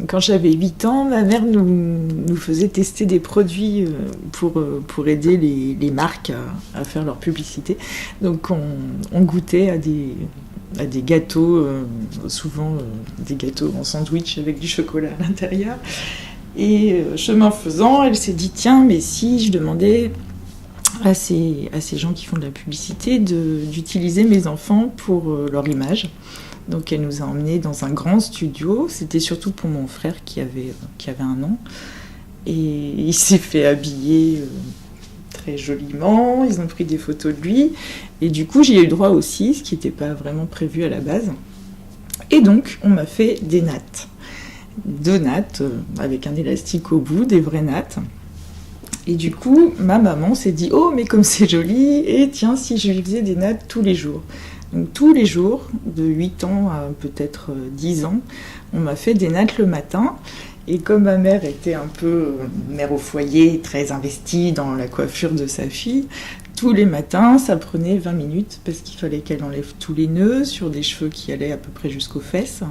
Quand j'avais 8 ans, ma mère nous faisait tester des produits pour aider les marques à faire leur publicité. Donc on goûtait à des gâteaux, souvent des gâteaux en sandwich avec du chocolat à l'intérieur. Et chemin faisant, elle s'est dit tiens, mais si je demandais à ces gens qui font de la publicité d'utiliser mes enfants pour leur image. Donc elle nous a emmenés dans un grand studio, c'était surtout pour mon frère qui avait 1 an. Et il s'est fait habiller très joliment, ils ont pris des photos de lui. Et du coup j'y ai eu droit aussi, ce qui n'était pas vraiment prévu à la base. Et donc on m'a fait des nattes. 2 nattes avec un élastique au bout, des vraies nattes. Et du coup, ma maman s'est dit « Oh, mais comme c'est joli, et tiens, si je lui faisais des nattes tous les jours ». Donc tous les jours, de 8 ans à peut-être 10 ans, on m'a fait des nattes le matin. Et comme ma mère était un peu mère au foyer, très investie dans la coiffure de sa fille, tous les matins, ça prenait 20 minutes parce qu'il fallait qu'elle enlève tous les nœuds sur des cheveux qui allaient à peu près jusqu'aux fesses,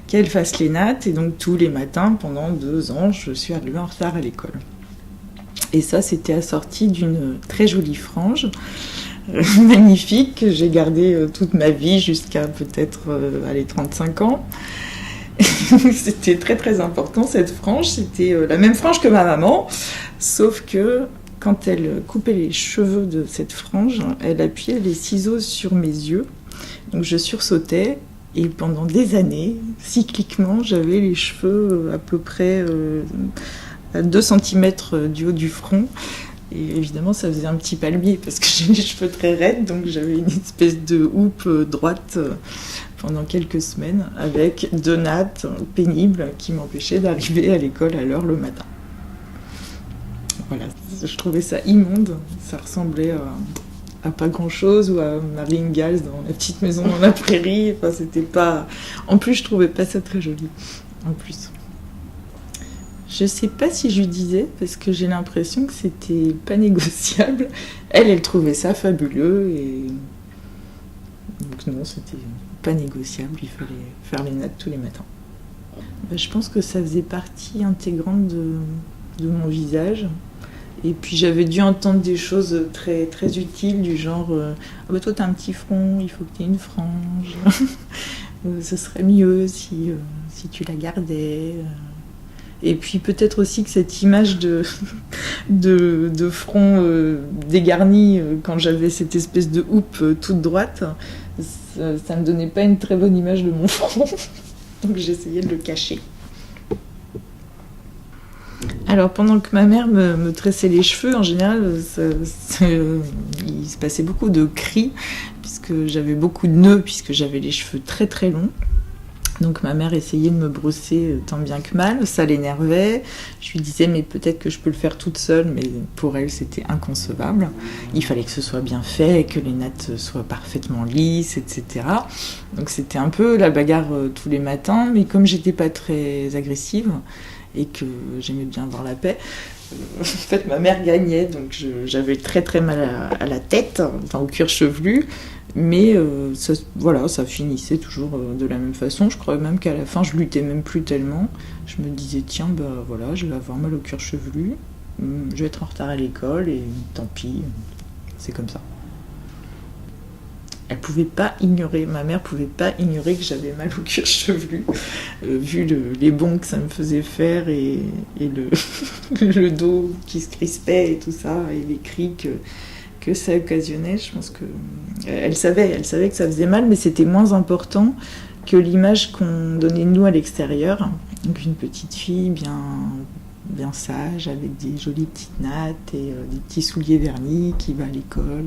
qu'elle fasse les nattes. Et donc tous les matins, pendant 2 ans, je suis arrivée en retard à l'école. Et ça, c'était assorti d'une très jolie frange, magnifique, que j'ai gardée toute ma vie jusqu'à peut-être 35 ans. C'était très très important cette frange, c'était la même frange que ma maman, sauf que quand elle coupait les cheveux de cette frange, elle appuyait les ciseaux sur mes yeux, donc je sursautais. Et pendant des années, cycliquement, j'avais les cheveux à peu près à 2 cm du haut du front. Et évidemment, ça faisait un petit palmier parce que j'ai les cheveux très raides, donc j'avais une espèce de houppe droite pendant quelques semaines avec 2 nattes pénibles qui m'empêchaient d'arriver à l'école à l'heure le matin. Voilà, je trouvais ça immonde, ça ressemblait à pas grand-chose, ou à Marie Ingalls dans La petite maison dans la prairie. Enfin, c'était pas... En plus, je trouvais pas ça très joli. En plus. Je sais pas si je lui disais, parce que j'ai l'impression que c'était pas négociable. Elle trouvait ça fabuleux, et... Donc non, c'était pas négociable, il fallait faire les nattes tous les matins. Je pense que ça faisait partie intégrante de mon visage. Et puis j'avais dû entendre des choses très, très utiles, du genre ah bah toi t'as un petit front, il faut que t'aies une frange. Ce serait mieux si tu la gardais. Et puis peut-être aussi que cette image de front dégarni quand j'avais cette espèce de houppe toute droite, ça me donnait pas une très bonne image de mon front. Donc j'essayais de le cacher. Alors pendant que ma mère me tressait les cheveux, en général, il se passait beaucoup de cris, puisque j'avais beaucoup de nœuds, puisque j'avais les cheveux très très longs. Donc ma mère essayait de me brosser tant bien que mal, ça l'énervait. Je lui disais mais peut-être que je peux le faire toute seule, mais pour elle c'était inconcevable. Il fallait que ce soit bien fait, que les nattes soient parfaitement lisses, etc. Donc c'était un peu la bagarre tous les matins, mais comme j'étais pas très agressive et que j'aimais bien avoir la paix, en fait ma mère gagnait, donc j'avais très très mal à la tête, enfin au cuir chevelu. Mais ça finissait toujours de la même façon. Je crois même qu'à la fin, je luttais même plus tellement. Je me disais, tiens, je vais avoir mal au cuir chevelu, je vais être en retard à l'école, et tant pis, c'est comme ça. Ma mère pouvait pas ignorer que j'avais mal au cuir chevelu, vu les bonds que ça me faisait faire, et le dos qui se crispait et tout ça, et les cris que ça occasionnait. Je pense que elle savait que ça faisait mal, mais c'était moins important que l'image qu'on donnait de nous à l'extérieur. Donc une petite fille bien sage, avec des jolies petites nattes et des petits souliers vernis, qui va à l'école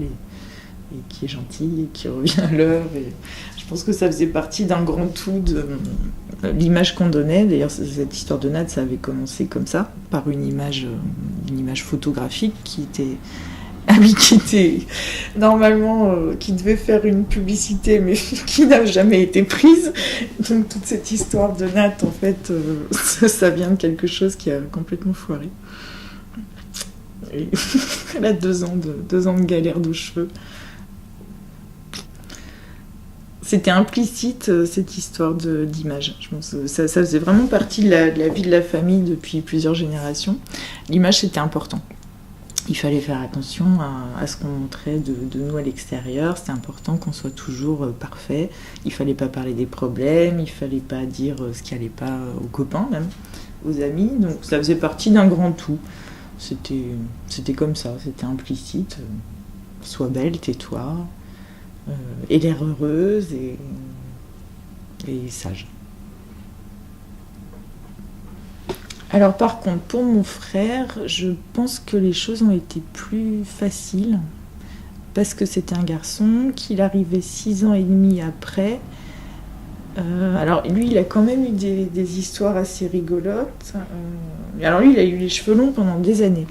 et qui est gentille et qui revient à l'heure. Et je pense que ça faisait partie d'un grand tout de l'image qu'on donnait. D'ailleurs, cette histoire de nattes, ça avait commencé comme ça, par une image photographique qui était normalement, qui devait faire une publicité, mais qui n'a jamais été prise. Donc toute cette histoire de nattes, en fait, ça vient de quelque chose qui a complètement foiré. Et elle a 2 ans de galère de cheveux. c'était implicite, cette histoire d'image. Je pense que ça faisait vraiment partie de la vie de la famille depuis plusieurs générations. L'image, c'était important. Il fallait faire attention à ce qu'on montrait de nous à l'extérieur. C'était important qu'on soit toujours parfait. Il fallait pas parler des problèmes, il fallait pas dire ce qui allait pas aux copains, même aux amis. Donc ça faisait partie d'un grand tout. C'était comme ça, c'était implicite. Sois belle, tais-toi, aie l'air heureuse et sage. Alors par contre, pour mon frère, je pense que les choses ont été plus faciles parce que c'était un garçon, qu'il arrivait 6 ans et demi après. Alors lui, il a quand même eu des histoires assez rigolotes. Alors lui, il a eu les cheveux longs pendant des années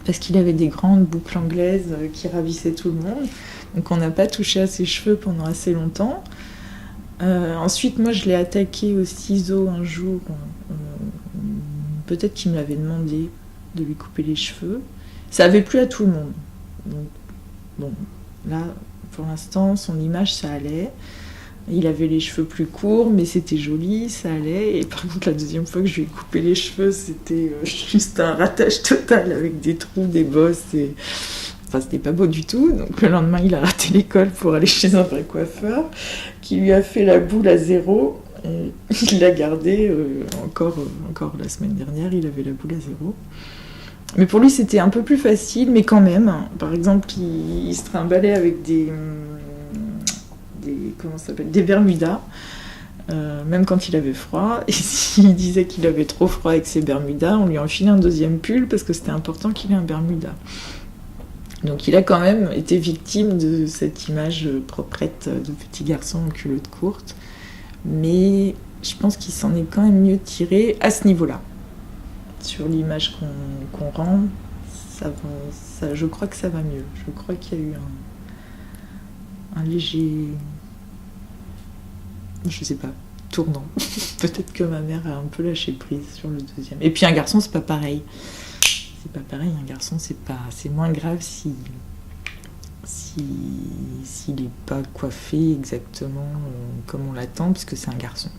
parce qu'il avait des grandes boucles anglaises qui ravissaient tout le monde. Donc on n'a pas touché à ses cheveux pendant assez longtemps. Ensuite, moi, je l'ai attaqué au ciseau un jour. Peut-être qu'il me l'avait demandé de lui couper les cheveux. Ça avait plu à tout le monde. Donc, bon, là, pour l'instant, son image, ça allait. Il avait les cheveux plus courts, mais c'était joli, ça allait. Et par contre, la deuxième fois que je lui ai coupé les cheveux, c'était juste un ratage total avec des trous, des bosses. Enfin, c'était pas beau du tout. Donc le lendemain, il a raté l'école pour aller chez un vrai coiffeur qui lui a fait la boule à zéro. Et il l'a gardé encore la semaine dernière, il avait la boule à zéro. Mais pour lui, c'était un peu plus facile, mais quand même. Par exemple, il se trimballait avec des bermudas, même quand il avait froid. Et s'il disait qu'il avait trop froid avec ses bermudas, on lui enfilait un deuxième pull parce que c'était important qu'il ait un bermuda. Donc il a quand même été victime de cette image proprette de petit garçon en culotte courte. Mais je pense qu'il s'en est quand même mieux tiré à ce niveau-là. Sur l'image qu'on rend, je crois que ça va mieux. Je crois qu'il y a eu un léger, je sais pas, tournant. Peut-être que ma mère a un peu lâché prise sur le deuxième. Et puis un garçon, c'est pas pareil. C'est pas pareil, un garçon, c'est moins grave s'il n'est pas coiffé exactement comme on l'attend, parce que c'est un garçon.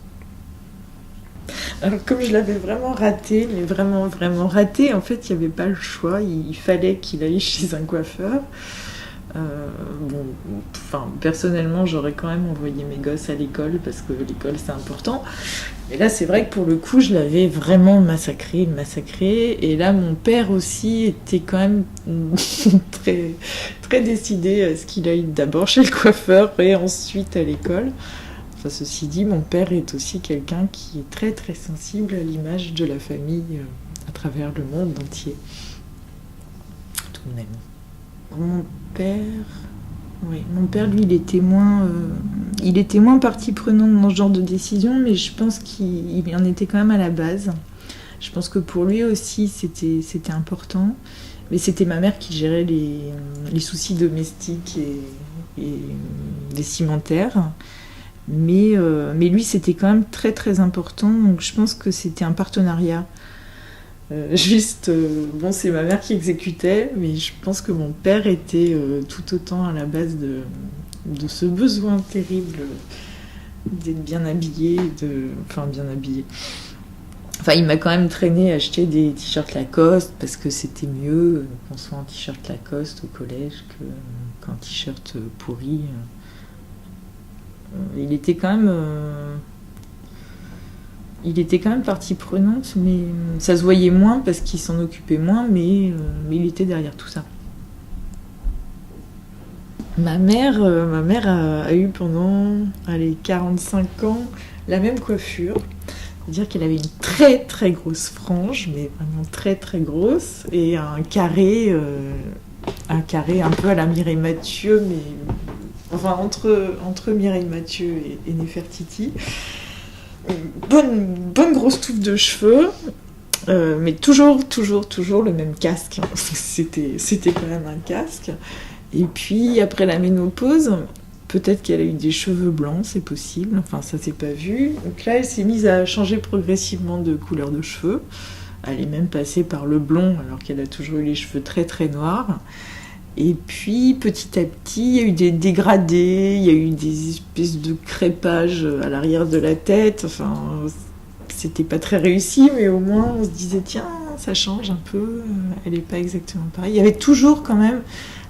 Alors comme je l'avais vraiment raté, mais vraiment vraiment raté, en fait il n'y avait pas le choix, il fallait qu'il aille chez un coiffeur. Personnellement j'aurais quand même envoyé mes gosses à l'école parce que l'école c'est important. Et là c'est vrai que pour le coup je l'avais vraiment massacré. Et là mon père aussi était quand même très, très décidé à ce qu'il aille d'abord chez le coiffeur et ensuite à l'école. Enfin, ceci dit, mon père est aussi quelqu'un qui est très très sensible à l'image de la famille à travers le monde entier. Tout de même. Mon père, lui, il était moins partie prenante dans ce genre de décision, mais je pense qu'il en était quand même à la base. Je pense que pour lui aussi, c'était important. Mais c'était ma mère qui gérait les soucis domestiques et vestimentaires. Mais lui, c'était quand même très très important. Donc je pense que c'était un partenariat. C'est ma mère qui exécutait, mais je pense que mon père était tout autant à la base de ce besoin terrible d'être bien habillé, bien habillé. Enfin, il m'a quand même traîné à acheter des t-shirts Lacoste parce que c'était mieux qu'on soit en t-shirt Lacoste au collège qu'un t-shirt pourri. Il était quand même partie prenante, mais ça se voyait moins parce qu'il s'en occupait moins, mais il était derrière tout ça. Ma mère a eu pendant 45 ans la même coiffure. C'est-à-dire qu'elle avait une très très grosse frange, mais vraiment très très grosse, et un carré un peu à la Mireille Mathieu, mais enfin entre Mireille Mathieu et Néfertiti. Bonne grosse touffe de cheveux, mais toujours le même casque. C'était quand même un casque. Et puis après la ménopause, peut-être qu'elle a eu des cheveux blancs, c'est possible. Enfin, ça s'est pas vu. Donc là, elle s'est mise à changer progressivement de couleur de cheveux. Elle est même passée par le blond, alors qu'elle a toujours eu les cheveux très très noirs. Et puis, petit à petit, il y a eu des dégradés, il y a eu des espèces de crépages à l'arrière de la tête. Enfin, c'était pas très réussi, mais au moins, on se disait, tiens, ça change un peu, elle n'est pas exactement pareille. Il y avait toujours quand même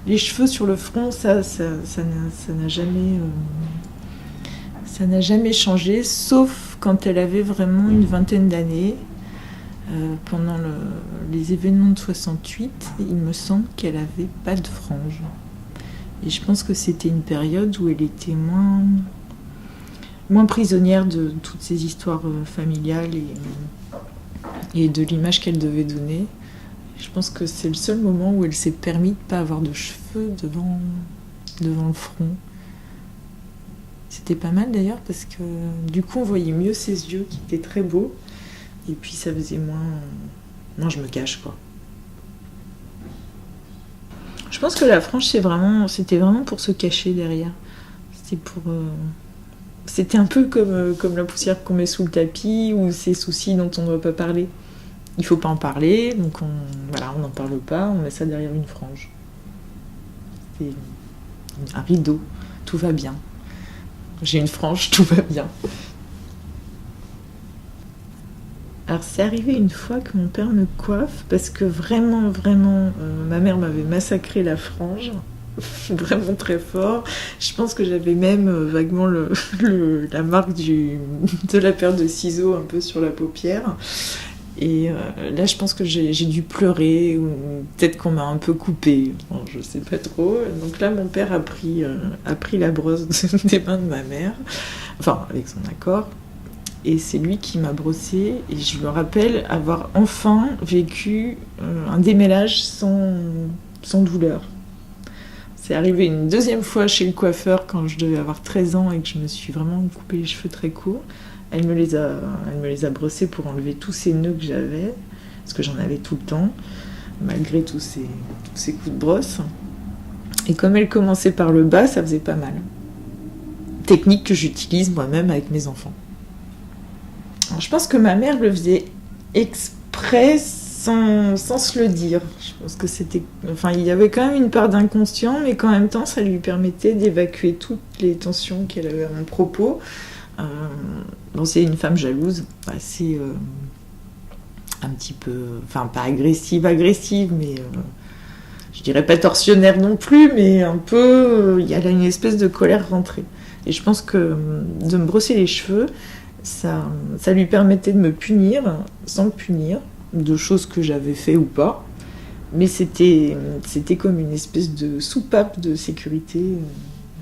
les cheveux sur le front, ça n'a jamais... ça n'a jamais changé, sauf quand elle avait vraiment une vingtaine d'années. Pendant les événements de 68, il me semble qu'elle avait pas de frange. Et je pense que c'était une période où elle était moins prisonnière de toutes ces histoires familiales et de l'image qu'elle devait donner. Je pense que c'est le seul moment où elle s'est permis de pas avoir de cheveux devant le front. C'était pas mal d'ailleurs parce que du coup on voyait mieux ses yeux qui étaient très beaux. Et puis ça faisait moins... Non, je me cache, quoi. Je pense que la frange, c'était vraiment pour se cacher derrière. C'était un peu comme la poussière qu'on met sous le tapis ou ces soucis dont on ne doit pas parler. Il faut pas en parler, donc on n'en parle pas, on met ça derrière une frange. C'est un rideau, tout va bien. J'ai une frange, tout va bien. Alors c'est arrivé une fois que mon père me coiffe parce que vraiment, ma mère m'avait massacré la frange, vraiment très fort. Je pense que j'avais même vaguement la marque de la paire de ciseaux un peu sur la paupière. Et là je pense que j'ai dû pleurer ou peut-être qu'on m'a un peu coupé, bon, je sais pas trop. Donc là mon père a pris la brosse des mains de ma mère, enfin avec son accord. Et c'est lui qui m'a brossé. Et je me rappelle avoir enfin vécu un démêlage sans douleur. C'est arrivé une deuxième fois chez le coiffeur quand je devais avoir 13 ans et que je me suis vraiment coupé les cheveux très courts. Elle me les a brossés pour enlever tous ces nœuds que j'avais, parce que j'en avais tout le temps, malgré tous ces coups de brosse. Et comme elle commençait par le bas, ça faisait pas mal. Technique que j'utilise moi-même avec mes enfants. Alors, je pense que ma mère le faisait exprès sans se le dire. Je pense que il y avait quand même une part d'inconscient, mais qu'en même temps, ça lui permettait d'évacuer toutes les tensions qu'elle avait à mon propos. C'est une femme jalouse, assez un petit peu, enfin pas agressive, mais je dirais pas tortionnaire non plus, mais un peu, il y a là une espèce de colère rentrée. Et je pense que de me brosser les cheveux, ça lui permettait de me punir sans me punir, de choses que j'avais fait ou pas, mais c'était comme une espèce de soupape de sécurité.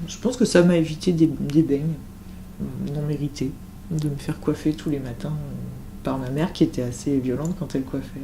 Je pense que ça m'a évité des beignes non mérités, de me faire coiffer tous les matins par ma mère qui était assez violente quand elle coiffait.